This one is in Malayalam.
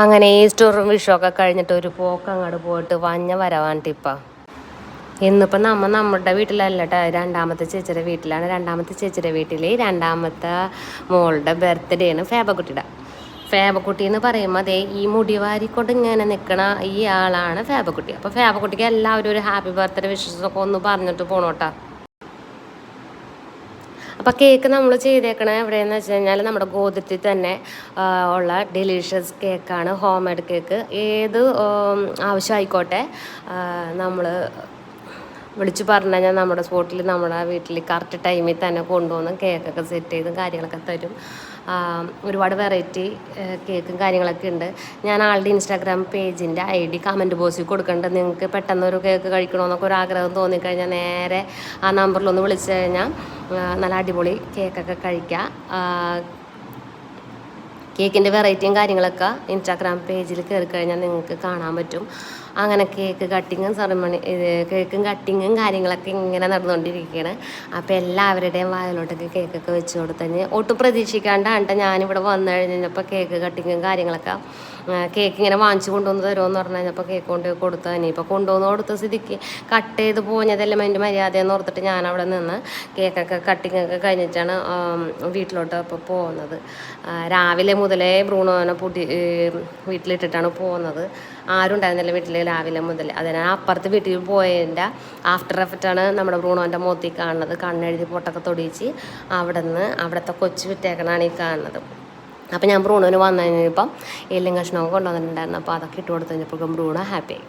അങ്ങനെ ഈസ്റ്ററും വിഷുവൊക്കെ കഴിഞ്ഞിട്ട് ഒരു പോക്ക് അങ്ങോട്ട് പോയിട്ട് വഞ്ഞ വരവാണ് ഇപ്പം. ഇന്നിപ്പം നമ്മുടെ വീട്ടിലല്ല കേട്ടോ, രണ്ടാമത്തെ ചേച്ചിയുടെ വീട്ടിലാണ്. രണ്ടാമത്തെ ചേച്ചിയുടെ വീട്ടിൽ രണ്ടാമത്തെ മോളുടെ ബർത്ത്ഡേ ആണ് ഫേബക്കുട്ടിയുടെ. ഫേബക്കുട്ടി എന്ന് പറയുമ്പോൾ അതേ ഈ മുടി വാരിക്കൊണ്ട് ഇങ്ങനെ നിൽക്കണ ഈ ആളാണ് ഫേബക്കുട്ടി. അപ്പോൾ ഫേബക്കുട്ടിക്ക് എല്ലാവരും ഒരു ഹാപ്പി ബർത്ത്ഡേ വിഷസൊക്കെ ഒന്ന് പറഞ്ഞിട്ട് പോകണോട്ടാ. അപ്പോൾ കേക്ക് നമ്മൾ ചെയ്തേക്കണ എവിടെയെന്ന് വെച്ച് കഴിഞ്ഞാൽ നമ്മുടെ ഗോതത്തിൽ തന്നെ ഉള്ള ഡെലീഷ്യസ് കേക്കാണ്, ഹോം മെയ്ഡ് കേക്ക്. ഏത് ആവശ്യമായിക്കോട്ടെ നമ്മൾ വിളിച്ച് പറഞ്ഞു കഴിഞ്ഞാൽ നമ്മുടെ സ്പോട്ടിൽ നമ്മുടെ വീട്ടിൽ കറക്റ്റ് ടൈമിൽ തന്നെ കൊണ്ടുവന്ന് കേക്കൊക്കെ സെറ്റ് ചെയ്തും കാര്യങ്ങളൊക്കെ തരും. ഒരുപാട് വെറൈറ്റി കേക്കും കാര്യങ്ങളൊക്കെ ഉണ്ട്. ഞാൻ ആളുടെ ഇൻസ്റ്റാഗ്രാം പേജിൻ്റെ ID കമൻറ്റ് ബോക്സിൽ കൊടുക്കേണ്ടത്. നിങ്ങൾക്ക് പെട്ടെന്ന് ഒരു കേക്ക് കഴിക്കണമെന്നൊക്കെ ഒരു ആഗ്രഹം തോന്നിക്കഴിഞ്ഞാൽ നേരെ ആ നമ്പറിലൊന്ന് വിളിച്ചു കഴിഞ്ഞാൽ നല്ല അടിപൊളി കേക്കൊക്കെ കഴിക്കാം. കേക്കിൻ്റെ വെറൈറ്റിയും കാര്യങ്ങളൊക്കെ ഇൻസ്റ്റാഗ്രാം പേജിൽ കയറി കഴിഞ്ഞാൽ നിങ്ങൾക്ക് കാണാൻ പറ്റും. അങ്ങനെ കേക്ക് കട്ടിങ്ങും കേക്കും കട്ടിങ്ങും കാര്യങ്ങളൊക്കെ ഇങ്ങനെ നടന്നുകൊണ്ടിരിക്കുകയാണ്. അപ്പോൾ എല്ലാവരുടെയും വായിലോട്ടൊക്കെ കേക്കൊക്കെ വെച്ച് കൊടുത്തഞ്ഞ് ഒട്ടും പ്രതീക്ഷിക്കാണ്ടാണ് ഞാനിവിടെ വന്നു കഴിഞ്ഞപ്പോൾ കേക്ക് കട്ടിങ്ങും കാര്യങ്ങളൊക്കെ. കേക്ക് ഇങ്ങനെ വാങ്ങിച്ചു കൊണ്ടുവന്ന് തരുമെന്ന് പറഞ്ഞു കഴിഞ്ഞപ്പോൾ കേക്ക് കൊണ്ട് കൊടുത്തു. ഇനിയിപ്പോൾ കൊണ്ടുവന്ന് കൊടുത്ത സ്ഥിതിക്ക് കട്ട് ചെയ്ത് പോഞ്ഞതെല്ലാം അതിൻ്റെ മര്യാദയെന്ന് ഓർത്തിട്ട് ഞാനവിടെ നിന്ന് കേക്കൊക്കെ കട്ടിങ്ങൊക്കെ കഴിഞ്ഞിട്ടാണ് വീട്ടിലോട്ട് ഇപ്പോൾ പോകുന്നത്. രാവിലെ മുതലേ ബ്രൂണോനെ വീട്ടിലിട്ടിട്ടാണ് പോകുന്നത്. ആരും ഉണ്ടായിരുന്നില്ല വീട്ടിൽ രാവിലെ മുതൽ. അതിനാൽ അപ്പുറത്ത് വീട്ടിൽ പോയതിൻ്റെ ആഫ്റ്റർ എഫക്റ്റാണ് നമ്മുടെ ബ്രൂണോൻ്റെ മുഖത്തിൽ കാണുന്നത്. കണ്ണെഴുതി പൊട്ടൊക്കെ തൊടിയിച്ച് അവിടുത്തെ കൊച്ചു വിറ്റേക്കണാണ് ഈ കാണുന്നത്. അപ്പോൾ ഞാൻ ബ്രൂണോന് വന്നു കഴിഞ്ഞപ്പം എല്ലും കഷ്ണമൊക്കെ കൊണ്ടുവന്നിട്ടുണ്ടായിരുന്നു. അപ്പോൾ അതൊക്കെ ഇട്ട് കൊടുത്തു കഴിഞ്ഞപ്പോഴേക്കും ബ്രൂണോ ഹാപ്പിയായി.